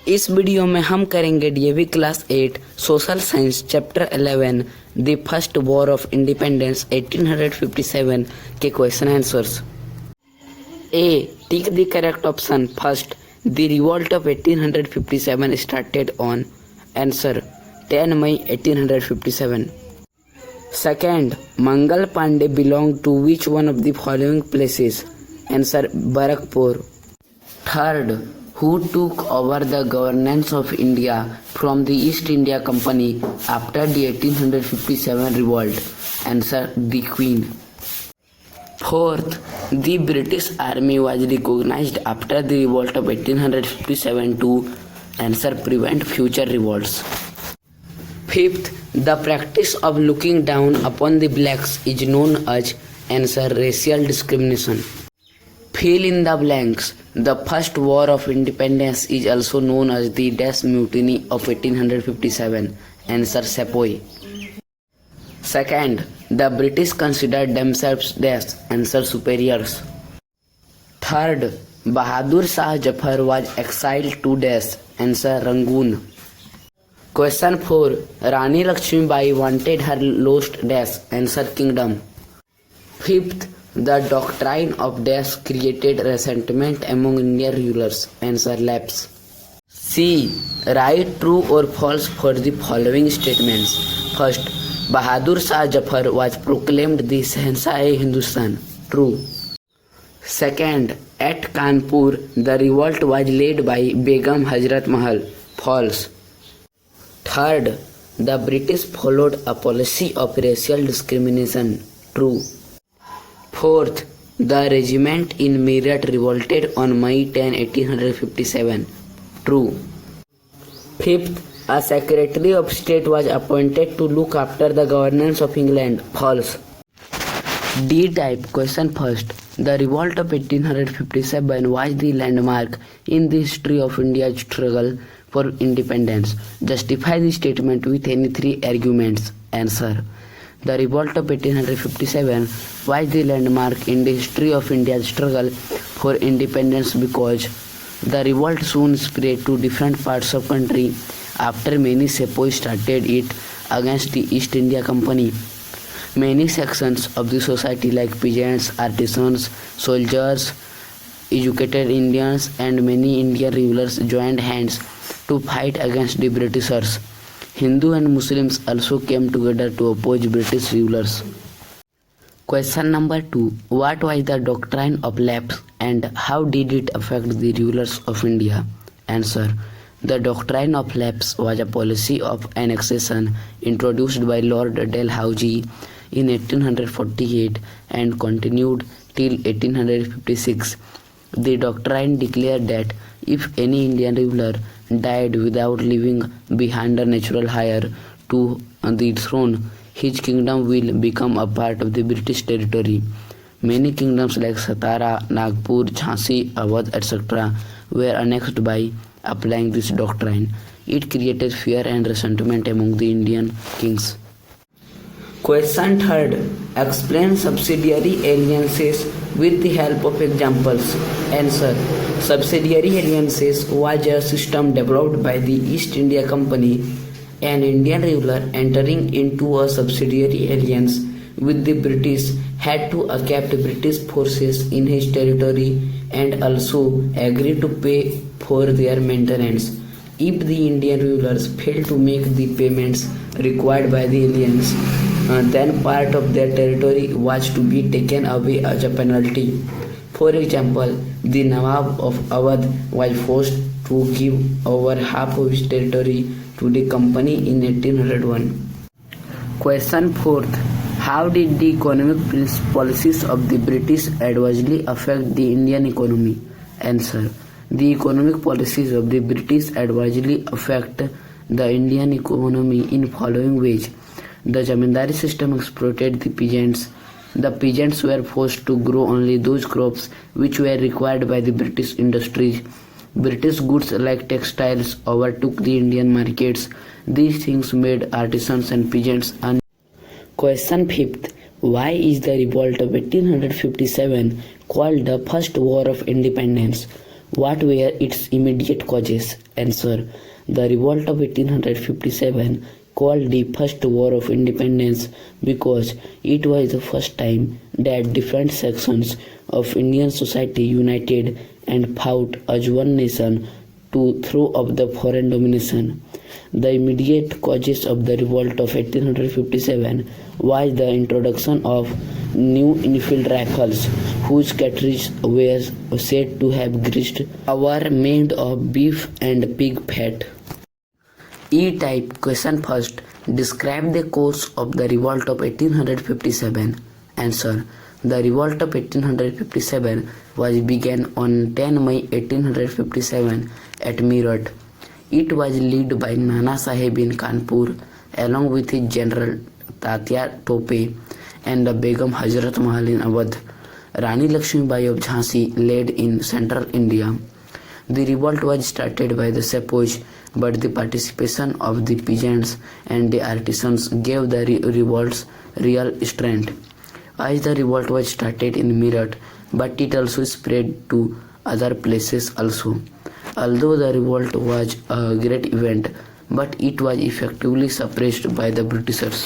इस वीडियो में हम करेंगे DAV class 8 social science chapter 11 the first war of independence 1857 के question answers. A, tick the correct option. First, the revolt of 1857 started on. Answer 10 May 1857। Second, Mangal Pandey belong to which one of the following places. Answer Barrackpore. Third, who took over the governance of India from the East India Company after the 1857 revolt? Answer, the Queen. Fourth, the British Army was recognized after the revolt of 1857 to answer prevent future revolts. Fifth, the practice of looking down upon the blacks is known as answer racial discrimination. Fill in the blanks. The first war of independence is also known as the Dash Mutiny of 1857. Answer Sepoy. Second, the British considered themselves Dash. Answer superiors. Third, Bahadur Shah Jafar was exiled to Dash. Answer Rangoon. Question 4. Rani Lakshmi Bai wanted her lost Dash. Answer Kingdom. Fifth, the doctrine of Dash created resentment among Indian rulers. Answer lapse. C. Write true or false for the following statements. First, Bahadur Shah Jafar was proclaimed the Shahenshahe-e-Hindustan. True. Second, at Kanpur, the revolt was led by Begum Hazrat Mahal. False. Third, the British followed a policy of racial discrimination. True. Fourth, the regiment in Meerut revolted on May 10, 1857. True. Fifth, a Secretary of State was appointed to look after the governance of England. False. D type question first. The revolt of 1857 was the landmark in the history of India's struggle for independence. Justify the statement with any three arguments. Answer. The revolt of 1857 was the landmark in the history of India's struggle for independence because the revolt soon spread to different parts of country after many sepoys started it against the East India Company. Many sections of the society like peasants, artisans, soldiers, educated Indians and many Indian rulers joined hands to fight against the Britishers. Hindu and Muslims also came together to oppose British rulers. Question number 2. What was the doctrine of lapse and how did it affect the rulers of India? Answer. The doctrine of lapse was a policy of annexation introduced by Lord Dalhousie in 1848 and continued till 1856. The doctrine declared that if any Indian ruler died without leaving behind a natural heir to the throne, his kingdom will become a part of the British territory. Many kingdoms like Satara, Nagpur, Jhansi, Awadh, etc. were annexed by applying this doctrine. It created fear and resentment among the Indian kings. Question 3. Explain subsidiary alliances with the help of examples. Answer. Subsidiary alliances was a system developed by the East India Company. An Indian ruler entering into a subsidiary alliance with the British had to accept British forces in his territory and also agree to pay for their maintenance. If the Indian rulers failed to make the payments required by the alliance, then part of their territory was to be taken away as a penalty. For example, the Nawab of Awadh was forced to give over half of his territory to the company in 1801. Question 4th. How did the economic policies of the British adversely affect the Indian economy? Answer. The economic policies of the British adversely affect the Indian economy in following ways. The Zamindari system exploited the peasants. The peasants were forced to grow only those crops which were required by the British industries. British goods like textiles overtook the Indian markets. These things made artisans and peasants un. Question 5th. Why is the revolt of 1857 called the First War of Independence? What were its immediate causes? Answer. The revolt of 1857, called the First War of Independence because it was the first time that different sections of Indian society united and fought as one nation to throw off the foreign domination. The immediate causes of the revolt of 1857 was the introduction of new infield rifles whose cartridges were said to have greased were made of beef and pig fat. E-type question first. Describe the course of the revolt of 1857. Answer. The revolt of 1857 was began on 10 May 1857 at Meerut. It was led by Nana Sahib in Kanpur along with his general Tatya Tope and the Begum Hazrat Mahal in Awadh. Rani Lakshmibai of Jhansi led in central India. The revolt was started by the sepoys, but the participation of the peasants and the artisans gave the revolt's real strength. As the revolt was started in Meerut, but it also spread to other places also. Although the revolt was a great event, but it was effectively suppressed by the Britishers.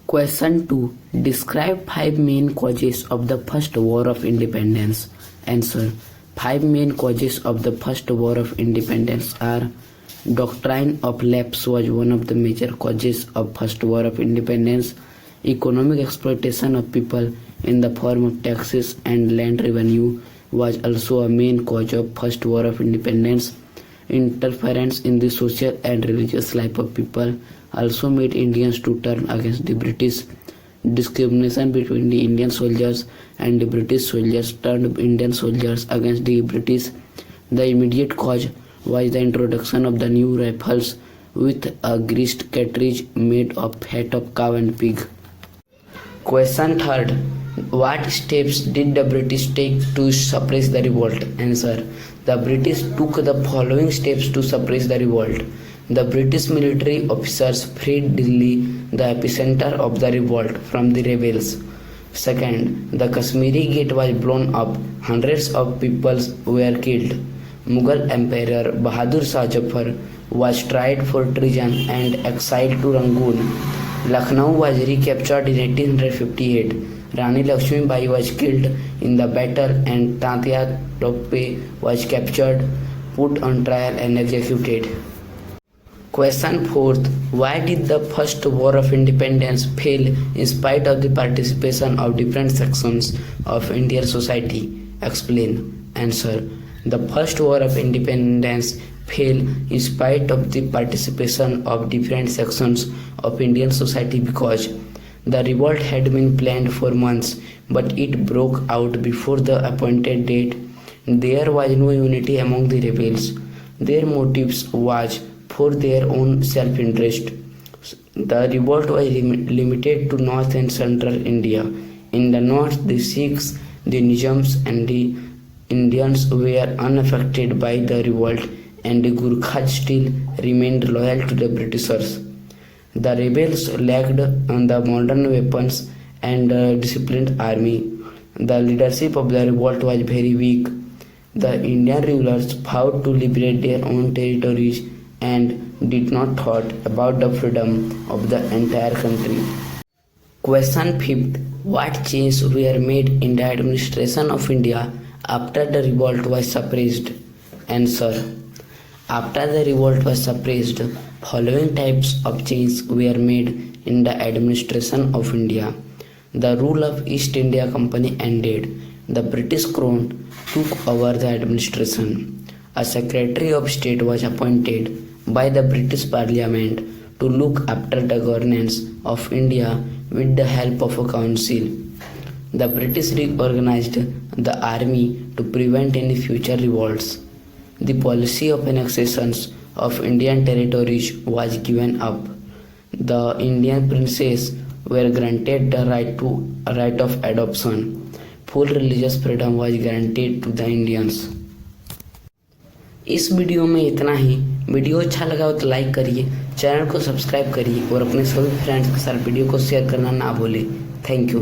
Question 2. Describe 5 main causes of the First War of Independence. Answer. 5 main causes of the First War of Independence are: doctrine of lapse was one of the major causes of First War of Independence. Economic exploitation of people in the form of taxes and land revenue was also a main cause of First War of Independence. Interference in the social and religious life of people also made Indians to turn against the British. Discrimination between the Indian soldiers and the British soldiers turned Indian soldiers against the British. The immediate cause was the introduction of the new rifles with a greased cartridge made of fat of cow and pig. Question 3. What steps did the British take to suppress the revolt? Answer. The British took the following steps to suppress the revolt. The British military officers freed Delhi, the epicenter of the revolt, from the rebels. Second, the Kashmiri Gate was blown up. Hundreds of people were killed. Mughal Emperor Bahadur Shah Jafar was tried for treason and exiled to Rangoon. Lucknow was recaptured in 1858. Rani Lakshmibai was killed in the battle and Tatya Tope was captured, put on trial and executed. Question 4. Why did the First War of Independence fail in spite of the participation of different sections of Indian society? Explain. Answer. The First War of Independence failed in spite of the participation of different sections of Indian society because the revolt had been planned for months, but it broke out before the appointed date. There was no unity among the rebels. Their motives was for their own self-interest. The revolt was limited to north and central India. In the north, the Sikhs, the Nizams and the Indians were unaffected by the revolt, and the Gurkhas still remained loyal to the Britishers. The rebels lacked the modern weapons and disciplined army. The leadership of the revolt was very weak. The Indian rulers vowed to liberate their own territories and did not thought about the freedom of the entire country. Question 5. What changes were made in the administration of India after the revolt was suppressed? Answer. After the revolt was suppressed, following types of changes were made in the administration of India. The rule of East India Company ended. The British Crown took over the administration. A Secretary of State was appointed by the British Parliament to look after the governance of India with the help of a council. The British reorganized the army to prevent any future revolts. The policy of annexation of Indian territories was given up. The Indian princes were granted the right of adoption. Full religious freedom was guaranteed to the Indians. इस video में इतना ही। Video अच्छा लगा हो तो like करिए, channel को subscribe करिए और अपने सभी फ्रेंड्स के साथ वीडियो को शेयर करना ना भूलें। Thank you.